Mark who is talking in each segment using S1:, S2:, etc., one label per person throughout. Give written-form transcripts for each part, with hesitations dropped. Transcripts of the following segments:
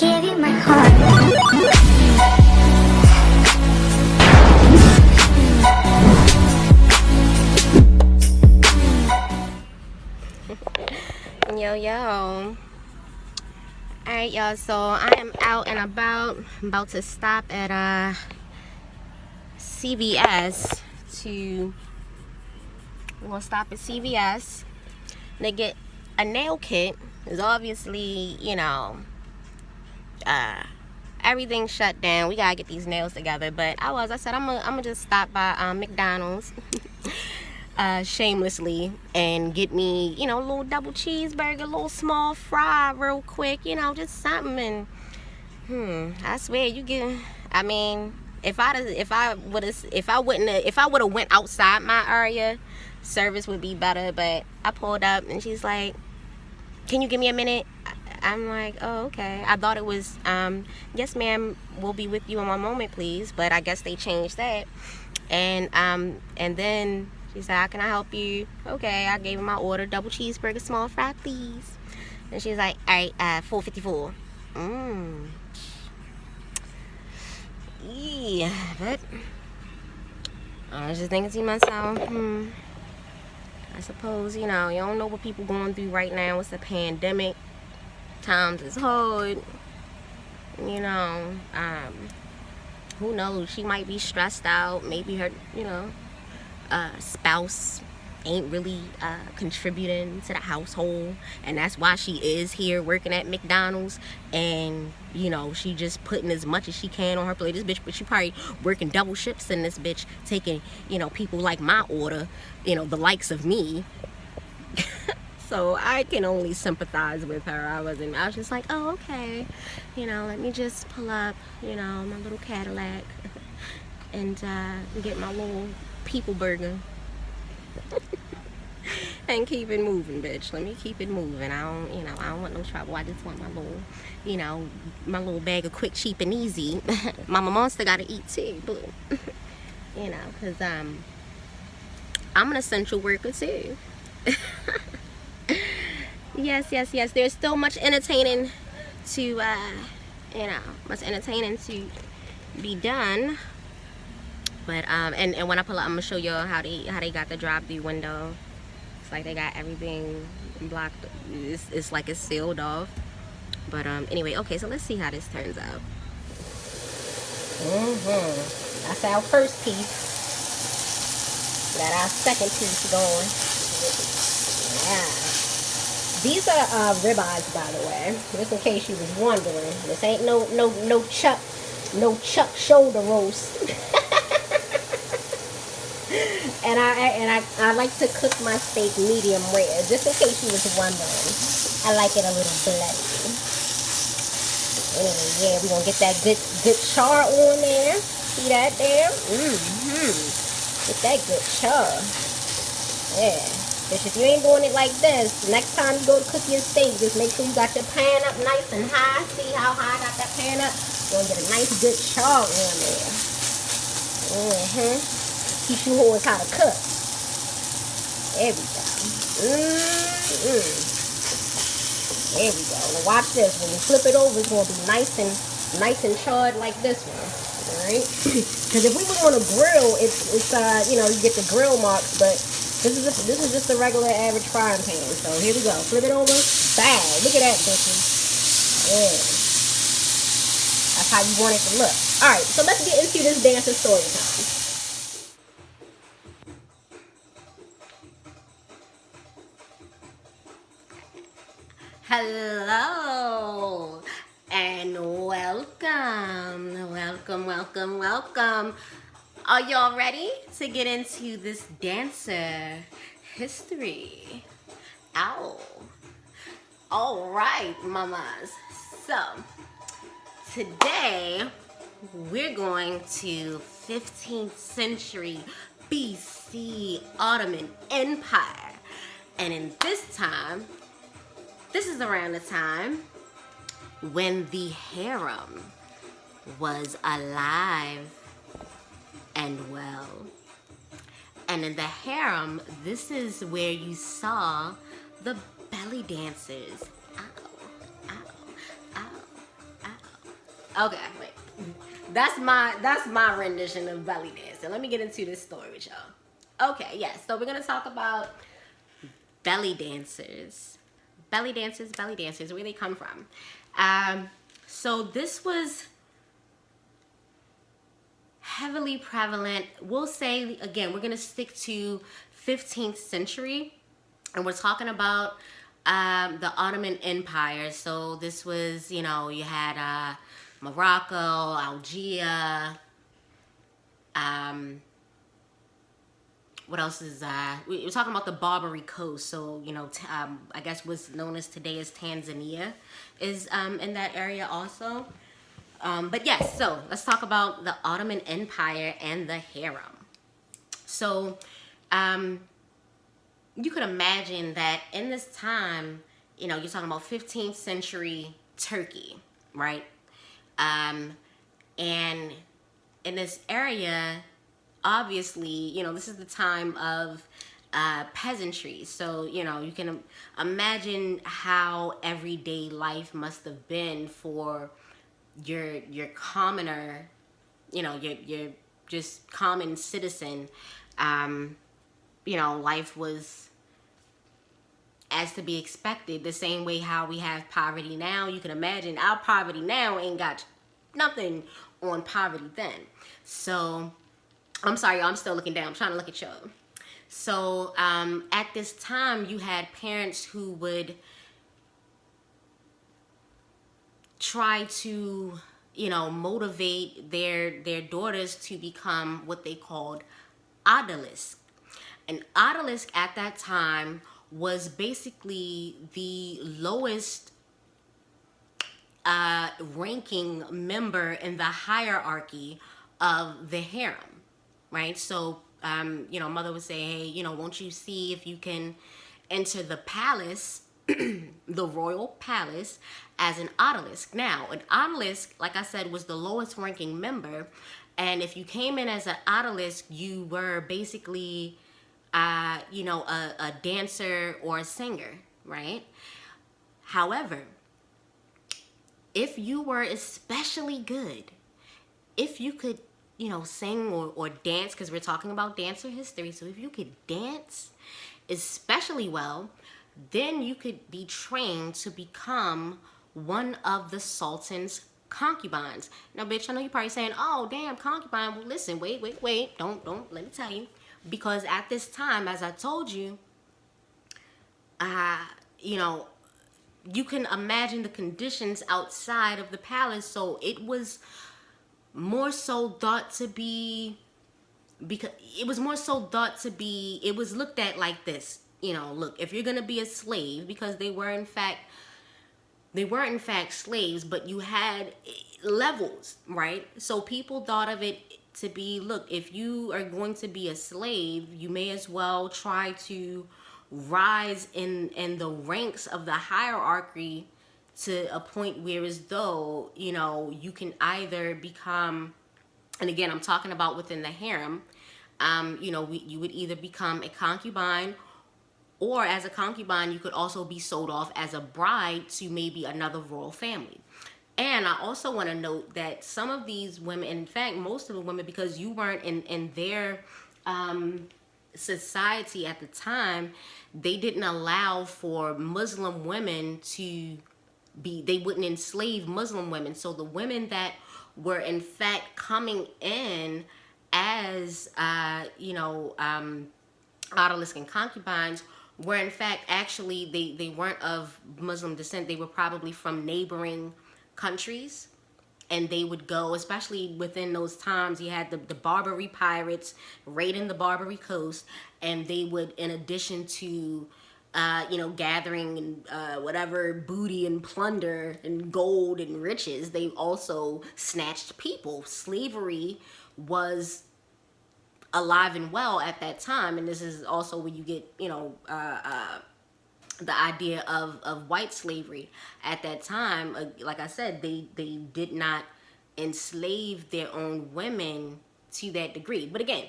S1: give you my heart.
S2: Yo. Alright, y'all, so I am out and about. I'm about to stop at CVS we're gonna stop at CVS to get a nail kit. Because obviously, you know, everything's shut down. We gotta get these nails together. But I said I'm gonna just stop by McDonald's shamelessly and get me, you know, a little double cheeseburger, a little small fry real quick, you know, just something. And I swear you get, I mean, if I would have went outside my area, service would be better. But I pulled up and she's like, can you give me a minute? I'm like, oh, okay. I thought it was yes ma'am, we'll be with you in one moment please, but I guess they changed that. And then she said, how can I help you? Okay, I gave her my order, double cheeseburger, small fry please. And she's like, all right, $4.54. Yeah, but I was just thinking to myself, I suppose, you know, you don't know what people going through right now. It's a pandemic. Times is hard. You know, who knows? She might be stressed out. Maybe her, you know, spouse ain't really contributing to the household, and that's why she is here working at McDonald's. And you know, she just putting as much as she can on her plate. This bitch, but she probably working double shifts in this bitch, taking, you know, people like my order, you know, the likes of me. So I can only sympathize with her. I was just like, oh, okay, you know, let me just pull up, you know, my little Cadillac and get my little people burger and keep it moving, bitch. Let me keep it moving. I don't want no trouble. I just want my little, you know, my little bag of quick, cheap, and easy. Mama Monster gotta eat too, but you know, cause I'm an essential worker too. Yes. There's still much entertaining to, you know, be done. But and when I pull up, I'm gonna show y'all how they got the drive-through window. It's like they got everything blocked. It's like it's sealed off. But anyway, okay, so let's see how this turns out. That's our first piece. Got our second piece going. Yeah. These are ribeyes, by the way, just in case you was wondering. This ain't no chuck shoulder roast. And I like to cook my steak medium rare, just in case you was wondering. I like it a little bloody. Anyway, yeah, we're gonna get that good char on there. See that there? Get that good char. Yeah. Bitch, if you ain't doing it like this, next time you go to cook your steak, just make sure you got your pan up nice and high. See how high I got that pan up? You're gonna get a nice good char on there. Teach you whores how to cook. There we go. There we go. Now watch this. When you flip it over, it's gonna be nice and charred like this one. Alright? Because if we were on a grill, it's you know, you get the grill marks, but this is just a regular average frying pan. So here we go. Flip it over. Bang. Look at that, bitches. Yeah. That's how you want it to look. Alright, so let's get into this dancing story time. Hello and welcome. Are y'all ready to get into this dancer history? Ow. All right, mamas. So, today we're going to 15th century BC Ottoman Empire. And in this is around the time when the harem was alive and well. And in the harem, this is where you saw the belly dancers. Ow, ow, ow, ow. Okay, wait. That's my rendition of belly dancing. Let me get into this story with y'all. Okay, yes. So we're gonna talk about belly dancers. Belly dancers, where they come from. So this was heavily prevalent. We'll say, again, we're going to stick to 15th century, and we're talking about the Ottoman Empire. So this was, you know, you had Morocco, Algeria, what else is we're talking about the Barbary Coast. So, you know, I guess what's known as today as Tanzania is in that area also. But yes, so let's talk about the Ottoman Empire and the harem. So you could imagine that in this time, you know, you're talking about 15th century Turkey, right? And in this area, obviously, you know, this is the time of peasantry. So, you know, you can imagine how everyday life must have been for your commoner, you know, your just common citizen. You know, life was as to be expected. The same way how we have poverty now, you can imagine our poverty now ain't got nothing on poverty then. So I'm sorry, I'm still looking down. I'm trying to look at y'all. So at this time, you had parents who would try to, you know, motivate their daughters to become what they called odalisque. An odalisque at that time was basically the lowest ranking member in the hierarchy of the harem, right? So, you know, mother would say, hey, you know, won't you see if you can enter the palace, the royal palace, as an odalisque. Now, an odalisque, like I said, was the lowest ranking member. And if you came in as an odalisque, you were basically, you know, a dancer or a singer, right? However, if you were especially good, if you could, you know, sing or dance, because we're talking about dancer history, so if you could dance especially well, then you could be trained to become one of the sultan's concubines. Now, bitch, I know you're probably saying, oh, damn, concubine. Well, listen, wait. Don't, let me tell you. Because at this time, as I told you, you know, you can imagine the conditions outside of the palace. So it was more so thought to be, because it was more so thought to be, it was looked at like this. You know, look, if you're going to be a slave, because they were in fact slaves, but you had levels, right? So people thought of it to be, look, if you are going to be a slave, you may as well try to rise in the ranks of the hierarchy to a point where, as though, you know, you can either become, and again, I'm talking about within the harem, you know, you would either become a concubine, or as a concubine, you could also be sold off as a bride to maybe another royal family. And I also want to note that some of these women, in fact, most of the women, because you weren't in their society at the time, they didn't allow for Muslim women to be, they wouldn't enslave Muslim women. So the women that were in fact coming in as, you know, odalisque and concubines were in fact actually, they weren't of Muslim descent. They were probably from neighboring countries, and they would go, especially within those times, you had the Barbary pirates raiding the Barbary coast, and they would, in addition to you know, gathering whatever booty and plunder and gold and riches, they also snatched people. Slavery was alive and well at that time, and this is also where you get, you know, the idea of white slavery at that time. Like I said, they did not enslave their own women to that degree. But again,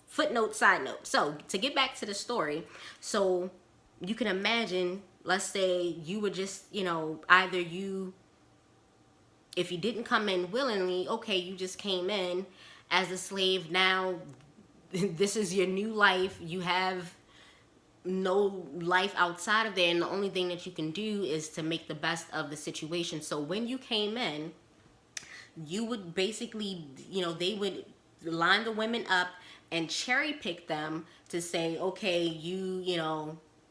S2: footnote, side note. So to get back to the story, so you can imagine, let's say you were just, you know, either you, if you didn't come in willingly, okay, you just came in as a slave. Now, this is your new life. You have no life outside of there, and the only thing that you can do is to make the best of the situation. So when you came in, you would basically, they would line the women up and cherry pick them to say, okay,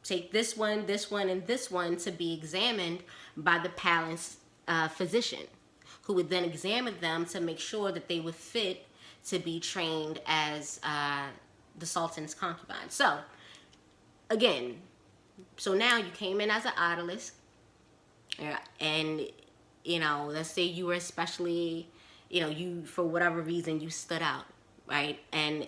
S2: take this one, and this one to be examined by the palace physician, who would then examine them to make sure that they were fit to be trained as the sultan's concubine. So, again, so now you came in as an odalisque, and, let's say you were especially, you, for whatever reason, you stood out, right? And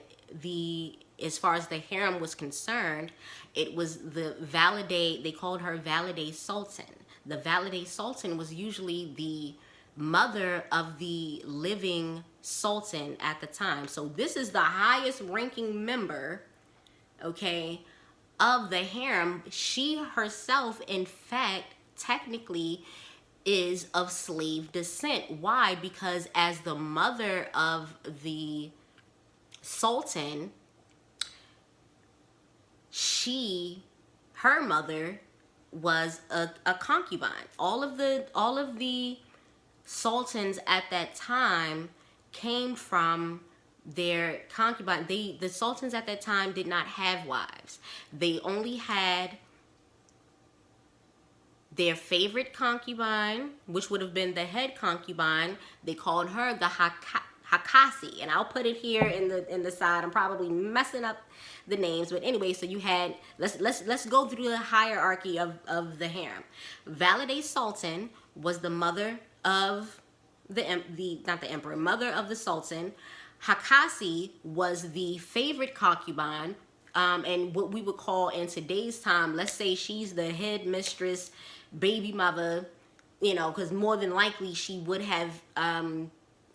S2: as far as the harem was concerned, it was they called her Valide Sultan. The Valide Sultan was usually the mother of the living sultan at the time. So this is the highest ranking member, okay, of the harem. She herself, in fact, technically is of slave descent. Why? Because as the mother of the sultan, her mother was a concubine. All of the sultans at that time came from their concubine. The sultans at that time did not have wives. They only had their favorite concubine, which would have been the head concubine. They called her the Hakasi, and I'll put it here in the side. I'm probably messing up the names, but anyway, so you had, let's go through the hierarchy of the harem. Valide Sultan was the mother of not the emperor, mother of the sultan. Hakasi was the favorite concubine, and what we would call in today's time, let's say she's the head mistress, baby mother, because more than likely she would have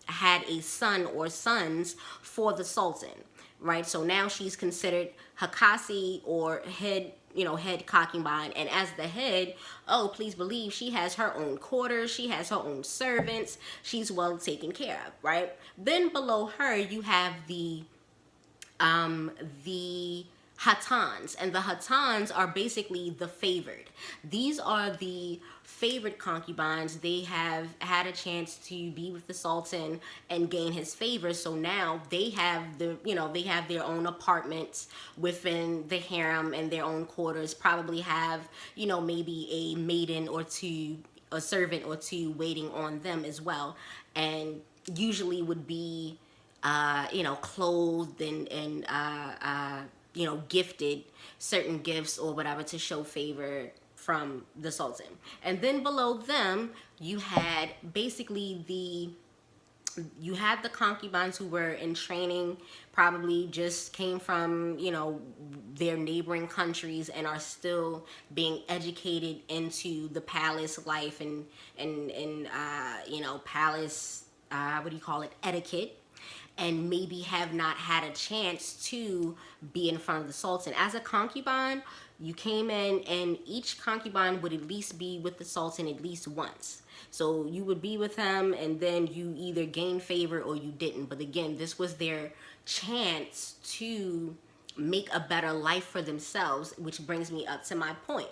S2: had a son or sons for the sultan, right? So now she's considered Hakasi, or head concubine. And as the head, oh, please believe she has her own quarters, she has her own servants, she's well taken care of, right? Then below her you have the Hatans, and the Hatans are basically the favored. These are the favored concubines. They have had a chance to be with the sultan and gain his favor, so now they have their own apartments within the harem and their own quarters, probably have maybe a maiden or two, a servant or two waiting on them as well, and usually would be clothed and gifted certain gifts or whatever to show favor from the sultan. And then below them, you had basically the concubines who were in training, probably just came from, their neighboring countries and are still being educated into the palace life and palace, etiquette, and maybe have not had a chance to be in front of the sultan. As a concubine, you came in, and each concubine would at least be with the sultan at least once. So you would be with him, and then you either gained favor or you didn't. But again, this was their chance to make a better life for themselves, which brings me up to my point.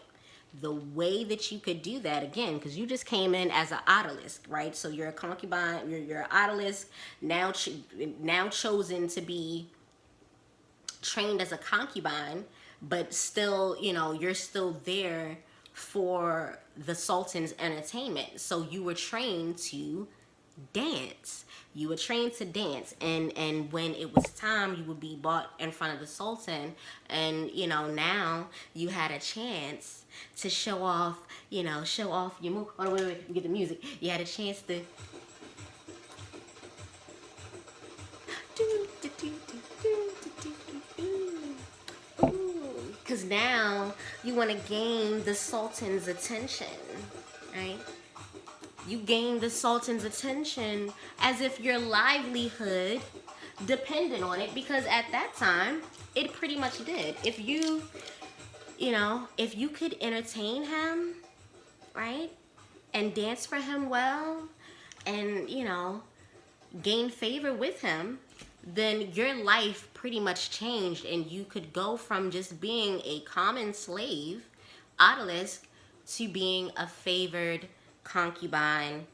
S2: The way that you could do that, again, because you just came in as an odalisque, right? So you're a concubine, you're an odalisque, now chosen to be trained as a concubine, but still, you're still there for the sultan's entertainment. So you were trained to dance. You were trained to dance, and when it was time, you would be brought in front of the sultan, and now you had a chance to show off your move. Oh, wait, get the music. You had a chance to because now you want to gain the sultan's attention, right? You gain the sultan's attention as if your livelihood depended on it, because at that time, it pretty much did. If you could entertain him, right, and dance for him well, and, you know, gain favor with him, then your life pretty much changed, and you could go from just being a common slave, odalisque, to being a favored concubine,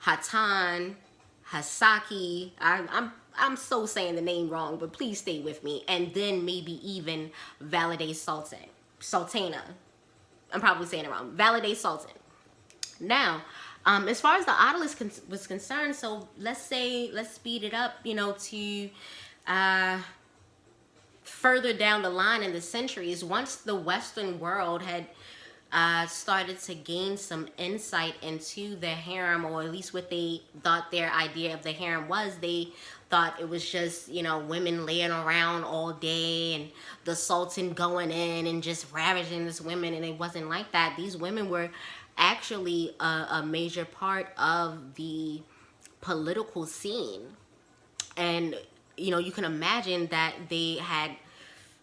S2: Hatan, Hasaki. I'm so saying the name wrong, but please stay with me. And then maybe even Valide Sultana. I'm probably saying it wrong. Valide Sultan. Now, as far as the odalisque was concerned, so let's speed it up, you know, to further down the line in the centuries, once the Western world had started to gain some insight into the harem, or at least what they thought their idea of the harem was. They thought it was just, you know, women laying around all day and the sultan going in and just ravaging this women, and it wasn't like that. These women were actually a major part of the political scene, and, you know, you can imagine that they had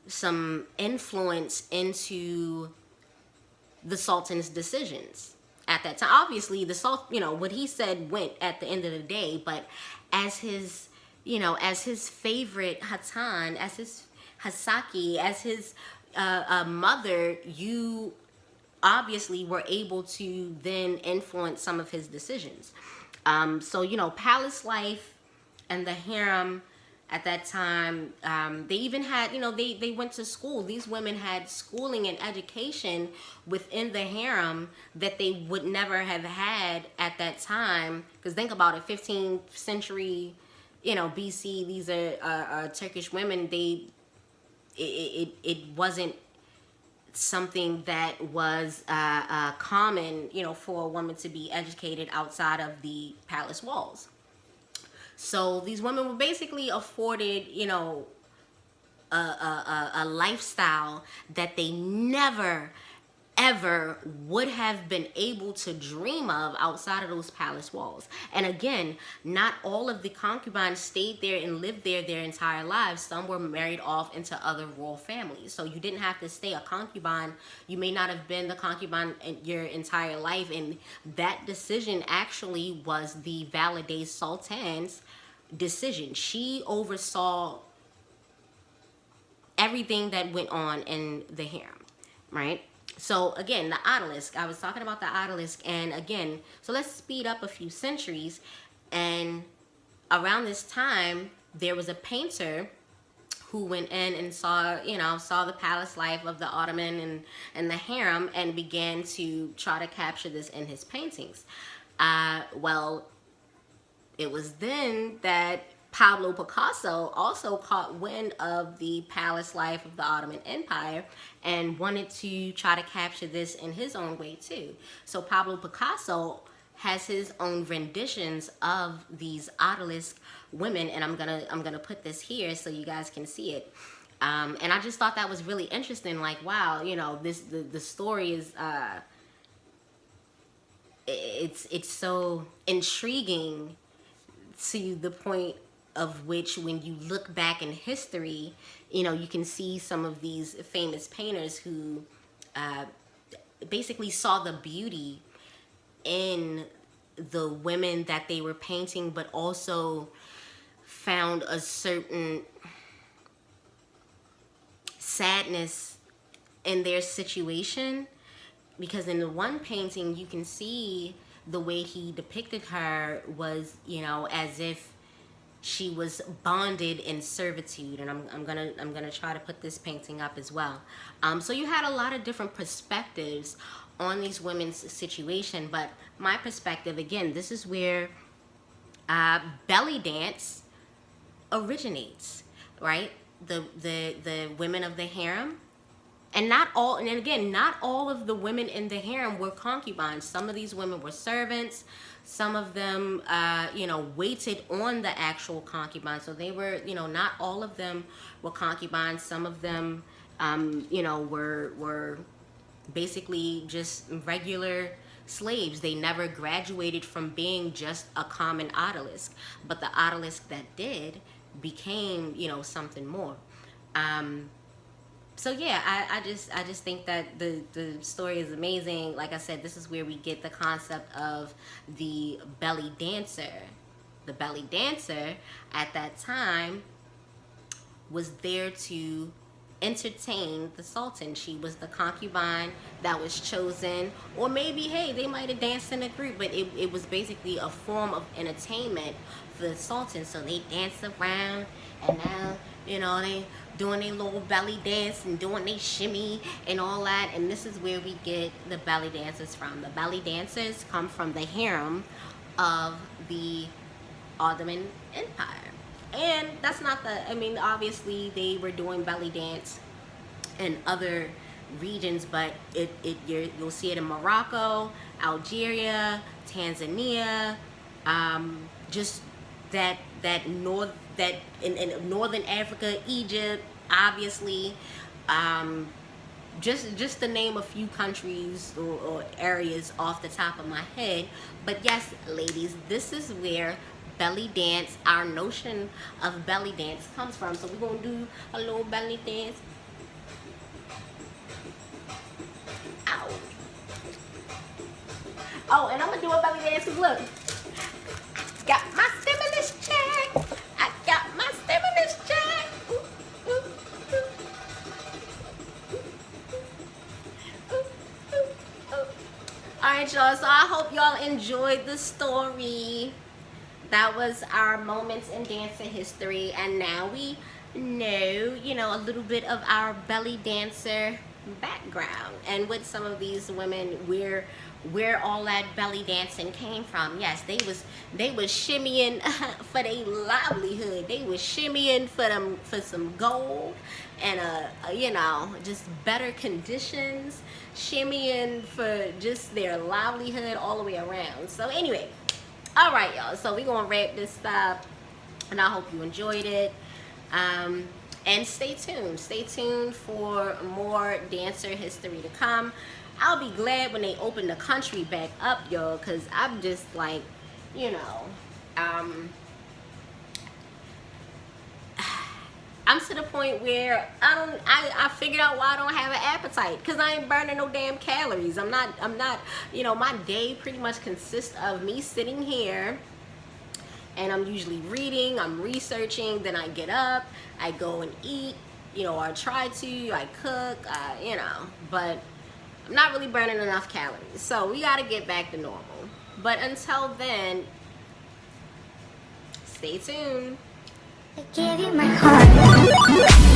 S2: some influence into the sultan's decisions at that time. Obviously, the sultan, you know, what he said went at the end of the day, but as his, you know, as his favorite Hatan, as his Hasaki, as his mother, you obviously were able to then influence some of his decisions. So, you know, palace life and the harem at that time, they even had, you know, they went to school. These women had schooling and education within the harem that they would never have had at that time. Because think about it, 15th century, you know, BC, these are Turkish women. It wasn't something that was common, you know, for a woman to be educated outside of the palace walls. So these women were basically afforded, you know, a lifestyle that they never, ever would have been able to dream of outside of those palace walls. And again, not all of the concubines stayed there and lived there their entire lives. Some were married off into other royal families. So you didn't have to stay a concubine. You may not have been the concubine in your entire life. And that decision actually was the Valide Sultan's decision. She oversaw everything that went on in the harem, right? So again, the odalisque, I was talking about the odalisque, and again, so let's speed up a few centuries. And around this time, there was a painter who went in and saw, you know, saw the palace life of the Ottoman and the harem, and began to try to capture this in his paintings. Well, it was then that Pablo Picasso also caught wind of the palace life of the Ottoman Empire and wanted to try to capture this in his own way too. So Pablo Picasso has his own renditions of these odalisque women, and I'm gonna put this here so you guys can see it. And I just thought that was really interesting. Like, wow, you know, the story is it's so intriguing to the point of which, when you look back in history, you know, you can see some of these famous painters who basically saw the beauty in the women that they were painting, but also found a certain sadness in their situation. Because in the one painting, you can see the way he depicted her was, you know, as if she was bonded in servitude. And I'm gonna try to put this painting up as well. So you had a lot of different perspectives on these women's situation, but my perspective, again, this is where belly dance originates, right? The women of the harem. And not all, and again, not all of the women in the harem were concubines. Some of these women were servants. Some of them, you know, waited on the actual concubines. So they were, you know, not all of them were concubines. Some of them, you know, were basically just regular slaves. They never graduated from being just a common odalisque. But the odalisque that did became, you know, something more. So yeah, I just think that the story is amazing. Like I said, this is where we get the concept of the belly dancer. The belly dancer at that time was there to entertain the sultan. She was the concubine that was chosen, or maybe, hey, they might have danced in a group, but it was basically a form of entertainment for the sultan. So they danced around, and now, you know, they doing their little belly dance and doing their shimmy and all that. And this is where we get the belly dancers from. The belly dancers come from the harem of the Ottoman Empire. And that's not the, I mean, obviously they were doing belly dance in other regions, but you'll see it in Morocco, Algeria, Tanzania, just that in northern Africa, Egypt, obviously, just to name a few countries or areas off the top of my head. But yes, ladies, this is where belly dance, our notion of belly dance comes from. So we're gonna do a little belly dance. Ow. Oh, and I'm gonna do a belly dance because look, got my stimulus check. I got my stimulus check. Ooh, ooh, ooh. Ooh, ooh, ooh. All right, y'all, so I hope y'all enjoyed the story. That was our moments in dancing history, and now we know, you know, a little bit of our belly dancer background and with some of these women where all that belly dancing came from. Yes, they was shimmying for their livelihood. They was shimmying for some gold and you know, just better conditions, shimmying for just their livelihood all the way around. So anyway, all right, y'all, so we're gonna wrap this up, and I hope you enjoyed it. And stay tuned for more dancer history to come. I'll be glad when they open the country back up, y'all, because I'm just like, you know, I'm to the point where I figured out why I don't have an appetite, because I ain't burning no damn calories. I'm not, you know, my day pretty much consists of me sitting here, and I'm usually reading, I'm researching, then I get up, I go and eat, you know, or try to, I cook, you know, but I'm not really burning enough calories. So we got to get back to normal. But until then, stay tuned.
S1: I gave you my heart.